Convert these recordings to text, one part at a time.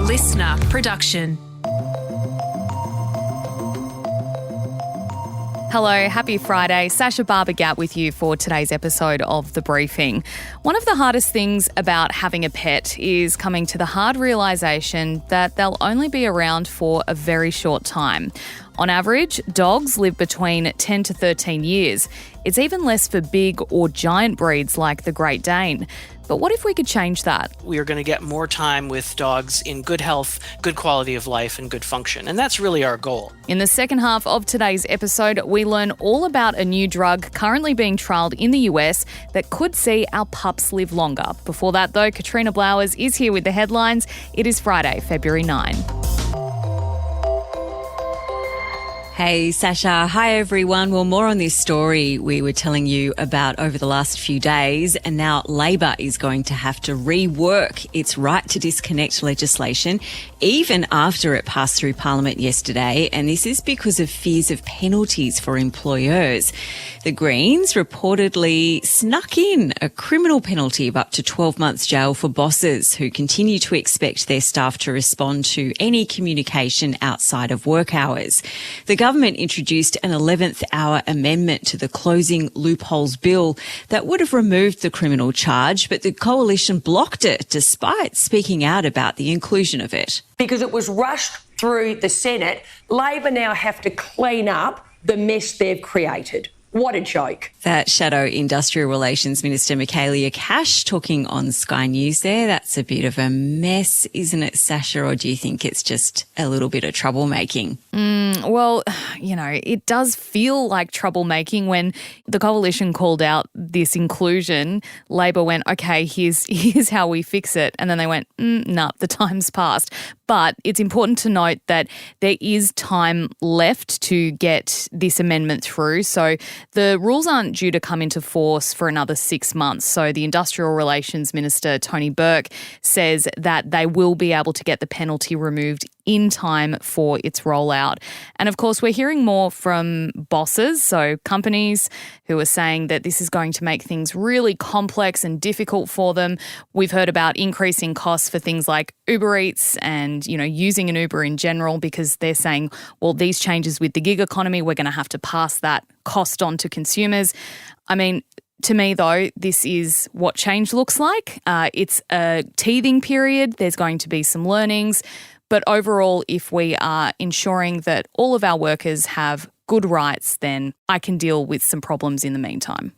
listener production. Hello, happy Friday. Sasha Barbagat with you for today's episode of The Briefing. One of the hardest things about having a pet is coming to the hard realisation that they'll only be around for a very short time. On average, dogs live between 10 to 13 years. It's even less for big or giant breeds like the Great Dane. But what if we could change that? We are going to get more time with dogs in good health, good quality of life, and good function. And that's really our goal. In the second half of today's episode, we learn all about a new drug currently being trialled in the US that could see our pups live longer. Before that, though, Katrina Blowers is here with the headlines. It is Friday, February 9. Hey, Sasha. Hi, everyone. Well, more on this story we were telling you about over the last few days, and now Labor is going to have to rework its right to disconnect legislation, even after it passed through Parliament yesterday, and this is because of fears of penalties for employers. The Greens reportedly snuck in a criminal penalty of up to 12 months jail for bosses who continue to expect their staff to respond to any communication outside of work hours. The government introduced an 11th hour amendment to the Closing Loopholes Bill that would have removed the criminal charge, but the coalition blocked it despite speaking out about the inclusion of it. Because it was rushed through the Senate, Labor now have to clean up the mess they've created. What a joke. That Shadow Industrial Relations Minister Michaelia Cash talking on Sky News there. That's a bit of a mess, isn't it, Sasha? Or do you think it's just a little bit of troublemaking? Well, you know, it does feel like troublemaking. When the coalition called out this inclusion, Labor went, okay, here's how we fix it. And then they went, nah, the time's passed. But it's important to note that there is time left to get this amendment through. So the rules aren't due to come into force for another 6 months. So the Industrial Relations Minister, Tony Burke, says that they will be able to get the penalty removed in time for its rollout. And of course, we're hearing more from bosses, so companies who are saying that this is going to make things really complex and difficult for them. We've heard about increasing costs for things like Uber Eats and, you know, using an Uber in general, because they're saying, well, these changes with the gig economy, we're going to have to pass that cost on to consumers. I mean, to me, though, this is what change looks like. It's a teething period. There's going to be some learnings. But overall, if we are ensuring that all of our workers have good rights, then I can deal with some problems in the meantime.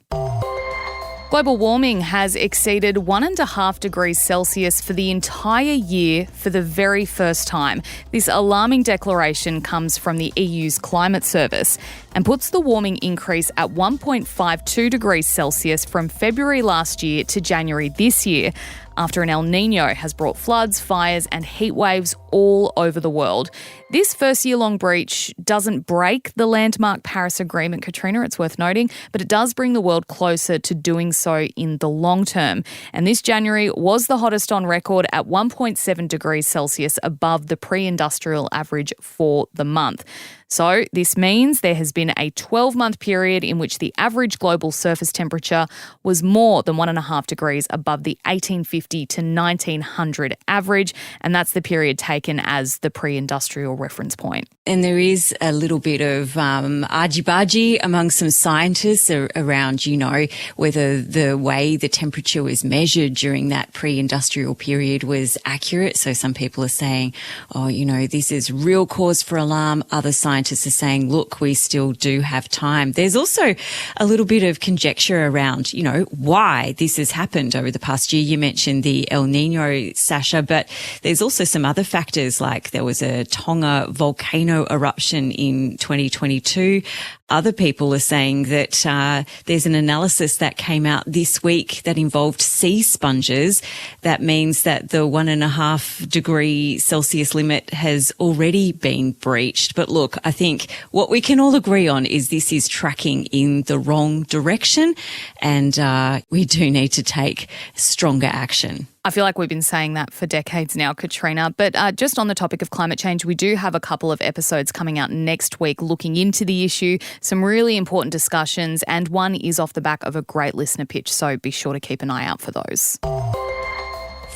Global warming has exceeded 1.5 degrees Celsius for the entire year for the very first time. This alarming declaration comes from the EU's Climate Service and puts the warming increase at 1.52 degrees Celsius from February last year to January this year, after an El Niño has brought floods, fires and heat waves all over the world. This first year-long breach doesn't break the landmark Paris Agreement, Katrina, it's worth noting, but it does bring the world closer to doing so in the long term. And this January was the hottest on record at 1.7 degrees Celsius above the pre-industrial average for the month. So this means there has been a 12-month period in which the average global surface temperature was more than 1.5 degrees above the 1850 to 1900 average, and that's the period taken as the pre-industrial reference point. And there is a little bit of argy-bargy among some scientists around, you know, whether the way the temperature was measured during that pre-industrial period was accurate. So some people are saying, oh, you know, this is real cause for alarm. Other scientists are saying, look, we still do have time. There's also a little bit of conjecture around, you know, why this has happened over the past year. You mentioned the El Niño, Sasha, but there's also some other factors, like there was a Tonga volcano eruption in 2022. Other people are saying that there's an analysis that came out this week that involved sea sponges. That means that the 1.5 degree Celsius limit has already been breached. But look, I think what we can all agree on is this is tracking in the wrong direction, and we do need to take stronger action. I feel like we've been saying that for decades now, Katrina. But just on the topic of climate change, we do have a couple of episodes coming out next week looking into the issue, some really important discussions, and one is off the back of a great listener pitch, so be sure to keep an eye out for those.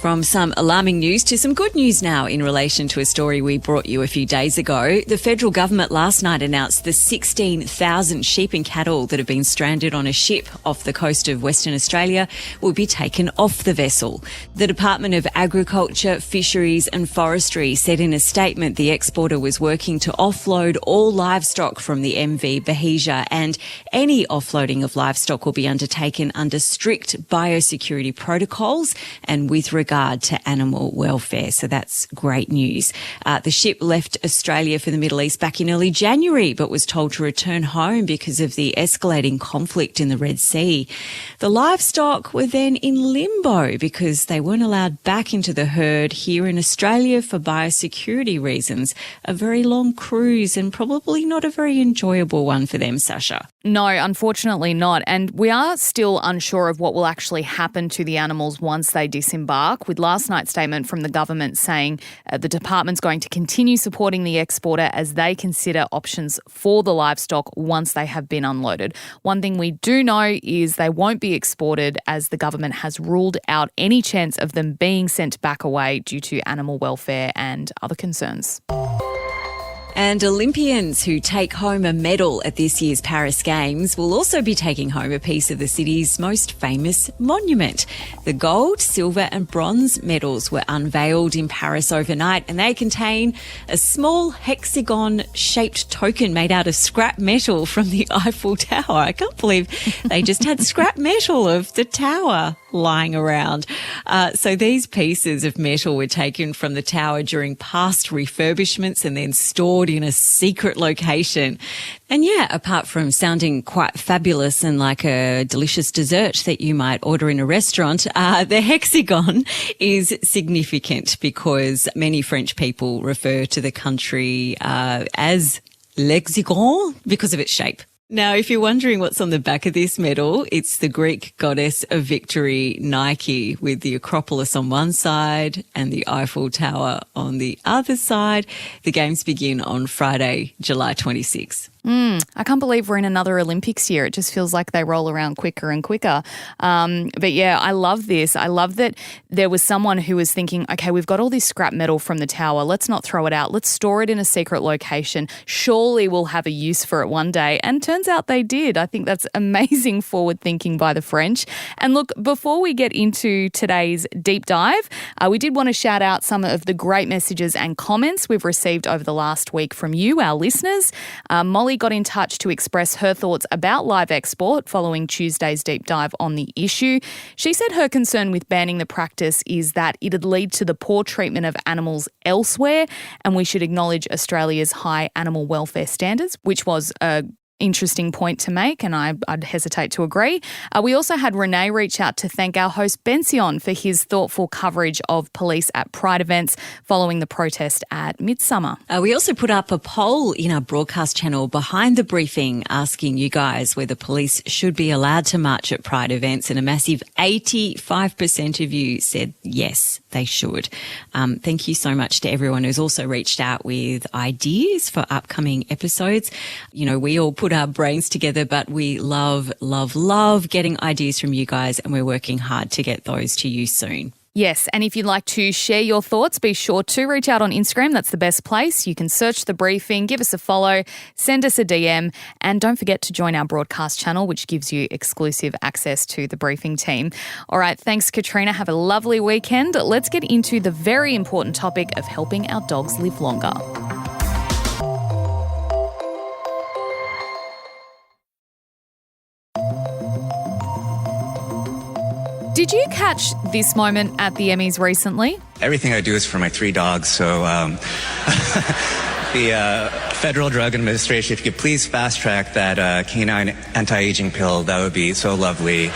From some alarming news to some good news now in relation to a story we brought you a few days ago. The federal government last night announced the 16,000 sheep and cattle that have been stranded on a ship off the coast of Western Australia will be taken off the vessel. The Department of Agriculture, Fisheries and Forestry said in a statement the exporter was working to offload all livestock from the MV Bahia, and any offloading of livestock will be undertaken under strict biosecurity protocols and with regard to animal welfare. So that's great news. The ship left Australia for the Middle East back in early January, but was told to return home because of the escalating conflict in the Red Sea. The livestock were then in limbo because they weren't allowed back into the herd here in Australia for biosecurity reasons. A very long cruise and probably not a very enjoyable one for them, Sasha. No, unfortunately not. And we are still unsure of what will actually happen to the animals once they disembark, with last night's statement from the government saying the department's going to continue supporting the exporter as they consider options for the livestock once they have been unloaded. One thing we do know is they won't be exported, as the government has ruled out any chance of them being sent back away due to animal welfare and other concerns. And Olympians who take home a medal at this year's Paris Games will also be taking home a piece of the city's most famous monument. The gold, silver and bronze medals were unveiled in Paris overnight, and they contain a small hexagon-shaped token made out of scrap metal from the Eiffel Tower. I can't believe they just had scrap metal of the tower lying around. So these pieces of metal were taken from the tower during past refurbishments and then stored in a secret location. And yeah, apart from sounding quite fabulous and like a delicious dessert that you might order in a restaurant, the hexagon is significant because many French people refer to the country as l'hexagon because of its shape. Now, if you're wondering what's on the back of this medal, it's the Greek goddess of victory, Nike, with the Acropolis on one side and the Eiffel Tower on the other side. The games begin on Friday, July 26. I can't believe we're in another Olympics year. It just feels like they roll around quicker and quicker. But yeah, I love this. I love that there was someone who was thinking, okay, we've got all this scrap metal from the tower. Let's not throw it out. Let's store it in a secret location. Surely we'll have a use for it one day. And turns out they did. I think that's amazing forward thinking by the French. And look, before we get into today's deep dive, we did want to shout out some of the great messages and comments we've received over the last week from you, our listeners. Molly got in touch to express her thoughts about live export following Tuesday's deep dive on the issue. She said her concern with banning the practice is that it'd lead to the poor treatment of animals elsewhere, and we should acknowledge Australia's high animal welfare standards, which was a interesting point to make, and I'd hesitate to agree. We also had Renee reach out to thank our host Bension for his thoughtful coverage of police at Pride events following the protest at Midsummer. We also put up a poll in our broadcast channel behind the briefing asking you guys whether police should be allowed to march at Pride events, and a massive 85% of you said yes, they should. Thank you so much to everyone who's also reached out with ideas for upcoming episodes. You know, we all put our brains together, but we love getting ideas from you guys, and we're working hard to get those to you soon. Yes, and if you'd like to share your thoughts, be sure to reach out on Instagram. That's the best place. You can search The Briefing, give us a follow, send us a DM, and don't forget to join our broadcast channel, which gives you exclusive access to The Briefing team. All right, thanks, Katrina. Have a lovely weekend. Let's get into the very important topic of helping our dogs live longer. Did you catch this moment at the Emmys recently? Everything I do is for my 3 dogs, so the Federal Drug Administration, if you could please fast track that canine anti-aging pill, that would be so lovely.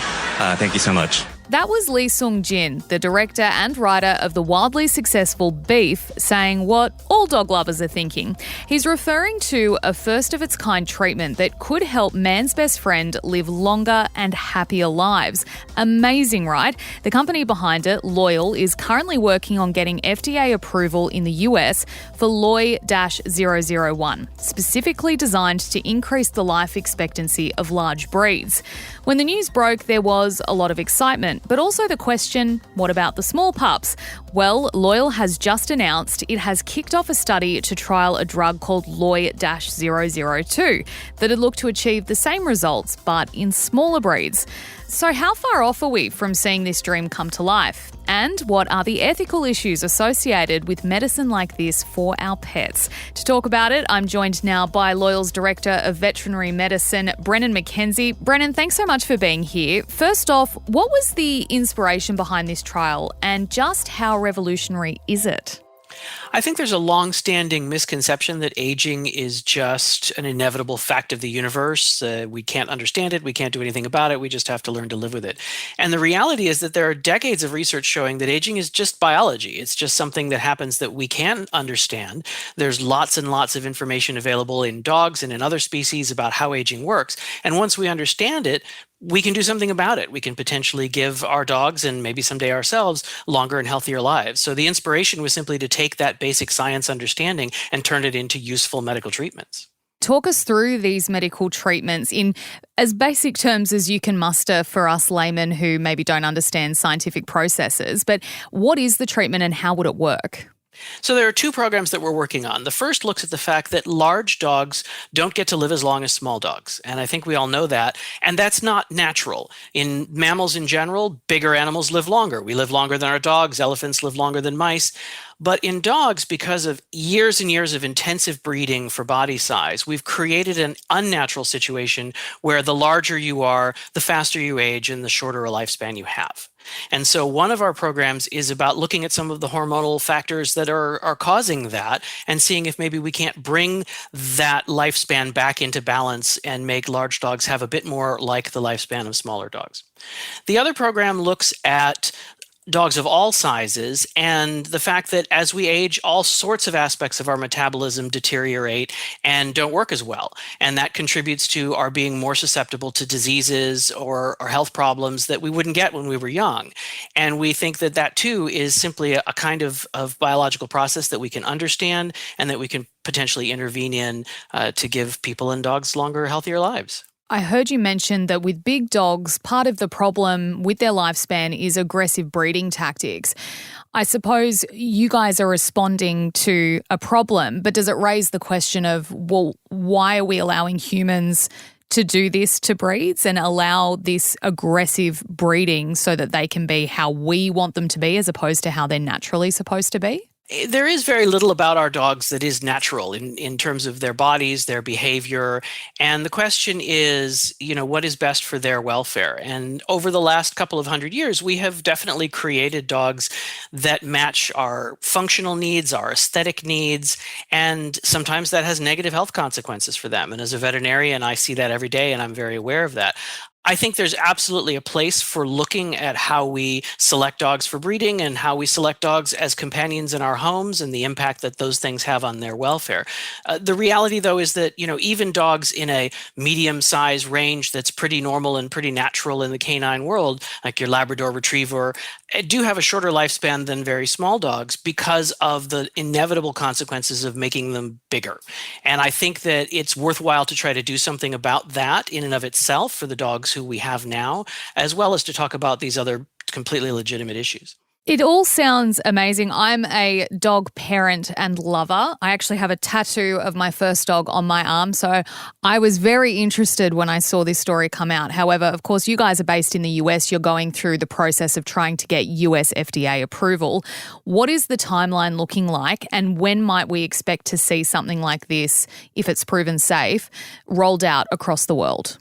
Thank you so much. That was Lee Sung-jin, the director and writer of the wildly successful Beef, saying what all dog lovers are thinking. He's referring to a first-of-its-kind treatment that could help man's best friend live longer and happier lives. Amazing, right? The company behind it, Loyal, is currently working on getting FDA approval in the US for Loy-001, specifically designed to increase the life expectancy of large breeds. When the news broke, there was a lot of excitement. treatment, but also the question, what about the small pups? Well, Loyal has just announced it has kicked off a study to trial a drug called Loy-002 that'd look to achieve the same results, but in smaller breeds. So how far off are we from seeing this dream come to life? And what are the ethical issues associated with medicine like this for our pets? To talk about it, I'm joined now by Loyal's Director of Veterinary Medicine, Brennen McKenzie. Brennen, thanks so much for being here. First off, what was the inspiration behind this trial and just how revolutionary is it? I think there's a long-standing misconception that aging is just an inevitable fact of the universe. We can't understand it. We can't do anything about it. We just have to learn to live with it. And the reality is that there are decades of research showing that aging is just biology. It's just something that happens that we can't understand. There's lots and lots of information available in dogs and in other species about how aging works. And once we understand it, we can do something about it. We can potentially give our dogs and maybe someday ourselves longer and healthier lives. So the inspiration was simply to take that basic science understanding and turn it into useful medical treatments. Talk us through these medical treatments in as basic terms as you can muster for us laymen who maybe don't understand scientific processes. But what is the treatment and how would it work? So there are two programs that we're working on. The first looks at the fact that large dogs don't get to live as long as small dogs. And I think we all know that. And that's not natural. In mammals in general, bigger animals live longer. We live longer than our dogs. Elephants live longer than mice. But in dogs, because of years and years of intensive breeding for body size, we've created an unnatural situation where the larger you are, the faster you age and the shorter a lifespan you have. And so one of our programs is about looking at some of the hormonal factors that are causing that and seeing if maybe we can't bring that lifespan back into balance and make large dogs have a bit more like the lifespan of smaller dogs. The other program looks at dogs of all sizes and the fact that as we age, all sorts of aspects of our metabolism deteriorate and don't work as well. And that contributes to our being more susceptible to diseases or health problems that we wouldn't get when we were young. And we think that that too is simply a kind of biological process that we can understand and that we can potentially intervene in to give people and dogs longer, healthier lives. I heard you mention that with big dogs, part of the problem with their lifespan is aggressive breeding tactics. I suppose you guys are responding to a problem, but does it raise the question of, well, why are we allowing humans to do this to breeds and allow this aggressive breeding so that they can be how we want them to be as opposed to how they're naturally supposed to be? There is very little about our dogs that is natural in terms of their bodies, their behavior. And the question is, what is best for their welfare? And over the last couple of 100 years, we have definitely created dogs that match our functional needs, our aesthetic needs, and sometimes that has negative health consequences for them. And as a veterinarian, I see that every day and I'm very aware of that. I think there's absolutely a place for looking at how we select dogs for breeding and how we select dogs as companions in our homes and the impact that those things have on their welfare. The reality, though, is that, even dogs in a medium size range that's pretty normal and pretty natural in the canine world, like your Labrador Retriever, do have a shorter lifespan than very small dogs because of the inevitable consequences of making them bigger. And I think that it's worthwhile to try to do something about that in and of itself for the dogs who we have now, as well as to talk about these other completely legitimate issues. It all sounds amazing. I'm a dog parent and lover. I actually have a tattoo of my first dog on my arm, so I was very interested when I saw this story come out. However, of course, you guys are based in the US. You're going through the process of trying to get US FDA approval. What is the timeline looking like, and when might we expect to see something like this, if it's proven safe, rolled out across the world?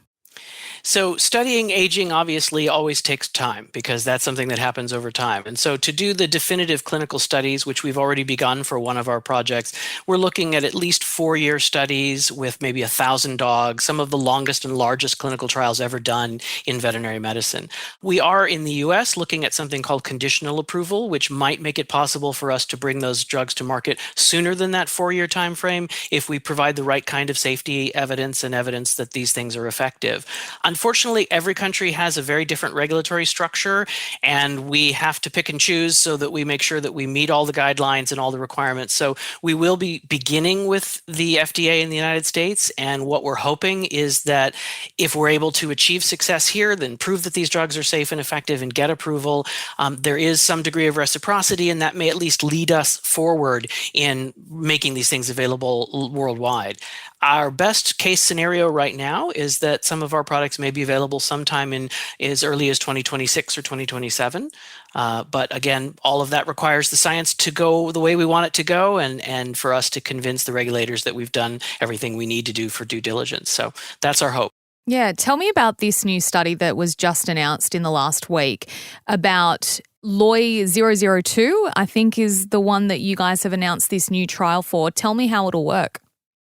So studying aging obviously always takes time because that's something that happens over time. And so to do the definitive clinical studies, which we've already begun for one of our projects, we're looking at least 4-year studies with maybe 1,000 dogs, some of the longest and largest clinical trials ever done in veterinary medicine. We are in the US looking at something called conditional approval, which might make it possible for us to bring those drugs to market sooner than that 4-year time frame if we provide the right kind of safety evidence and evidence that these things are effective. Unfortunately, every country has a very different regulatory structure, and we have to pick and choose so that we make sure that we meet all the guidelines and all the requirements. So we will be beginning with the FDA in the United States, and what we're hoping is that if we're able to achieve success here, then prove that these drugs are safe and effective and get approval, there is some degree of reciprocity, and that may at least lead us forward in making these things available worldwide. Our best case scenario right now is that some of our products may be available sometime in as early as 2026 or 2027. But again, all of that requires the science to go the way we want it to go, and for us to convince the regulators that we've done everything we need to do for due diligence. So that's our hope. Yeah, tell me about this new study that was just announced in the last week about LOI 002, I think is the one that you guys have announced this new trial for. Tell me how it'll work.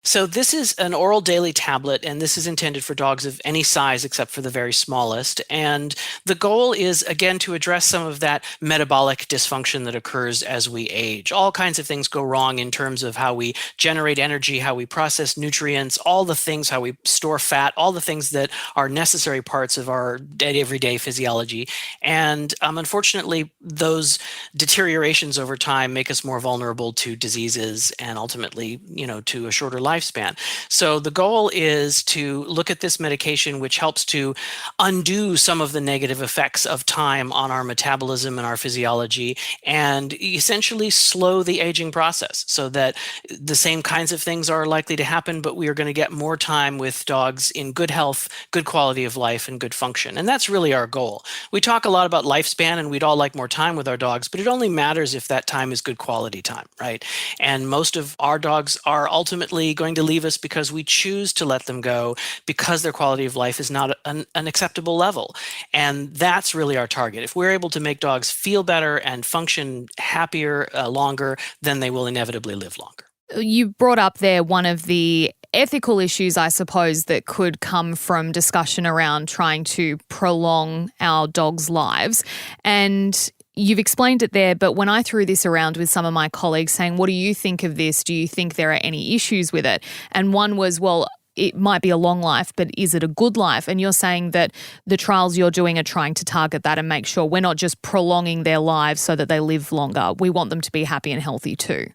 So this is an oral daily tablet, and this is intended for dogs of any size except for the very smallest. And the goal is, again, to address some of that metabolic dysfunction that occurs as we age. All kinds of things go wrong in terms of how we generate energy, how we process nutrients, all the things, how we store fat, all the things that are necessary parts of our everyday physiology. And unfortunately, those deteriorations over time make us more vulnerable to diseases and ultimately, to a shorter lifespan. So the goal is to look at this medication, which helps to undo some of the negative effects of time on our metabolism and our physiology, and essentially slow the aging process so that the same kinds of things are likely to happen, but we are going to get more time with dogs in good health, good quality of life, and good function. And that's really our goal. We talk a lot about lifespan, and we'd all like more time with our dogs, but it only matters if that time is good quality time, right? And most of our dogs are ultimately going to leave us because we choose to let them go because their quality of life is not an acceptable level. And that's really our target. If we're able to make dogs feel better and function happier longer, then they will inevitably live longer. You brought up there one of the ethical issues, I suppose, that could come from discussion around trying to prolong our dogs' lives. And you've explained it there, but when I threw this around with some of my colleagues saying, what do you think of this? Do you think there are any issues with it? And one was, well, it might be a long life, but is it a good life? And you're saying that the trials you're doing are trying to target that and make sure we're not just prolonging their lives so that they live longer. We want them to be happy and healthy too.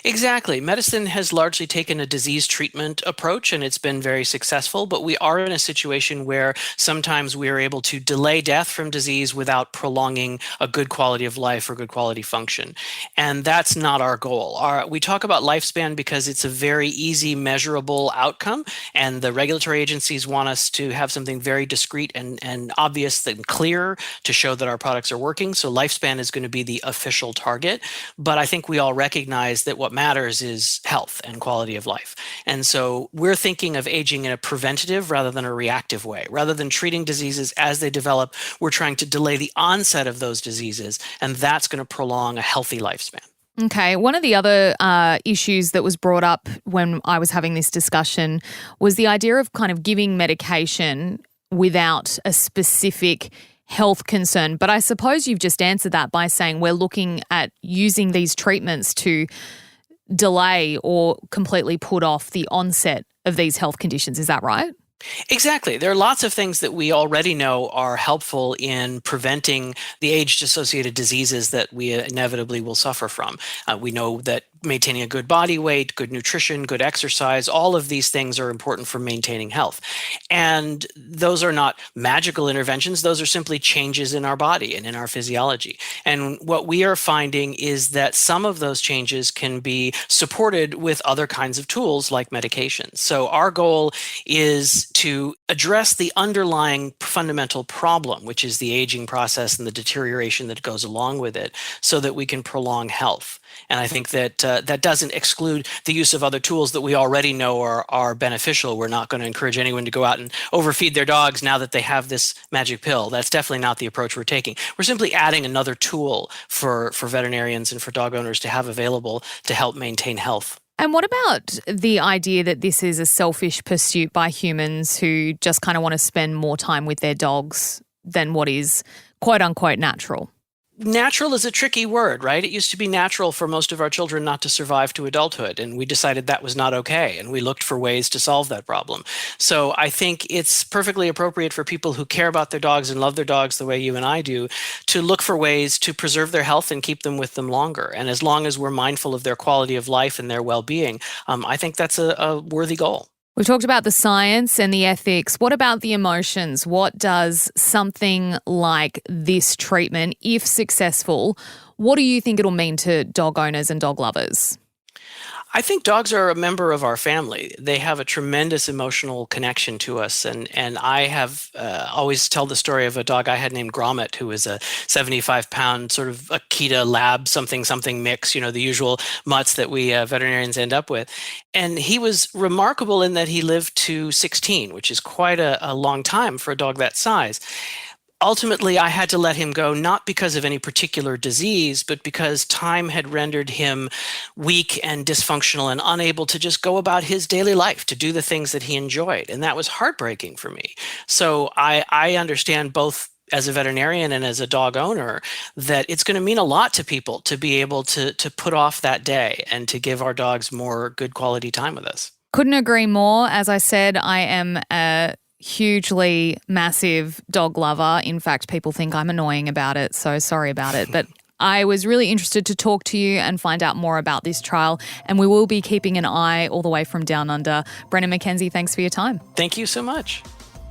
Exactly. Medicine has largely taken a disease treatment approach, and it's been very successful, but we are in a situation where sometimes we are able to delay death from disease without prolonging a good quality of life or good quality function. And that's not our goal. We talk about lifespan because it's a very easy, measurable outcome, and the regulatory agencies want us to have something very discrete and obvious and clear to show that our products are working. So lifespan is going to be the official target, but I think we all recognize that what matters is health and quality of life. And so we're thinking of aging in a preventative rather than a reactive way. Rather than treating diseases as they develop, we're trying to delay the onset of those diseases, and that's going to prolong a healthy lifespan. Okay. One of the other issues that was brought up when I was having this discussion was the idea of kind of giving medication without a specific health concern. But I suppose you've just answered that by saying we're looking at using these treatments to delay or completely put off the onset of these health conditions. Is that right? Exactly. There are lots of things that we already know are helpful in preventing the age-associated diseases that we inevitably will suffer from. We know that maintaining a good body weight, good nutrition, good exercise, all of these things are important for maintaining health. And those are not magical interventions. Those are simply changes in our body and in our physiology. And what we are finding is that some of those changes can be supported with other kinds of tools like medications. So our goal is to address the underlying fundamental problem, which is the aging process and the deterioration that goes along with it, so that we can prolong health. And I think that that doesn't exclude the use of other tools that we already know are beneficial. We're not going to encourage anyone to go out and overfeed their dogs now that they have this magic pill. That's definitely not the approach we're taking. We're simply adding another tool for veterinarians and for dog owners to have available to help maintain health. And what about the idea that this is a selfish pursuit by humans who just kind of want to spend more time with their dogs than what is quote unquote natural? natural is a tricky word, right? It used to be natural for most of our children not to survive to adulthood, and we decided that was not okay, and we looked for ways to solve that problem. So I think it's perfectly appropriate for people who care about their dogs and love their dogs the way you and I do to look for ways to preserve their health and keep them with them longer. And as long as we're mindful of their quality of life and their well-being, I think that's a worthy goal. We've talked about the science and the ethics. What about the emotions? What does something like this treatment, if successful, what do you think it'll mean to dog owners and dog lovers? I think dogs are a member of our family. They have a tremendous emotional connection to us. And I have always tell the story of a dog I had named Gromit, who was a 75-pound sort of Akita lab something mix, the usual mutts that we veterinarians end up with. And he was remarkable in that he lived to 16, which is quite a long time for a dog that size. Ultimately, I had to let him go, not because of any particular disease, but because time had rendered him weak and dysfunctional and unable to just go about his daily life, to do the things that he enjoyed. And that was heartbreaking for me. So I understand, both as a veterinarian and as a dog owner, that it's going to mean a lot to people to be able to put off that day and to give our dogs more good quality time with us. Couldn't agree more. As I said, I am a hugely massive dog lover. In fact, people think I'm annoying about it, so sorry about it. But I was really interested to talk to you and find out more about this trial, and we will be keeping an eye all the way from down under. Brennen McKenzie, thanks for your time. Thank you so much.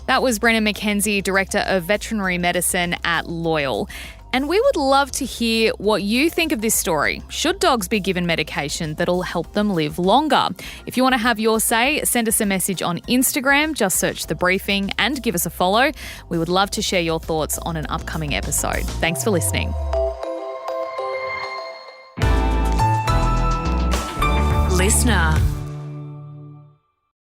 That was Brennen McKenzie, Director of Veterinary Medicine at Loyal. And we would love to hear what you think of this story. Should dogs be given medication that'll help them live longer? If you want to have your say, send us a message on Instagram. Just search The Briefing and give us a follow. We would love to share your thoughts on an upcoming episode. Thanks for listening. Listener.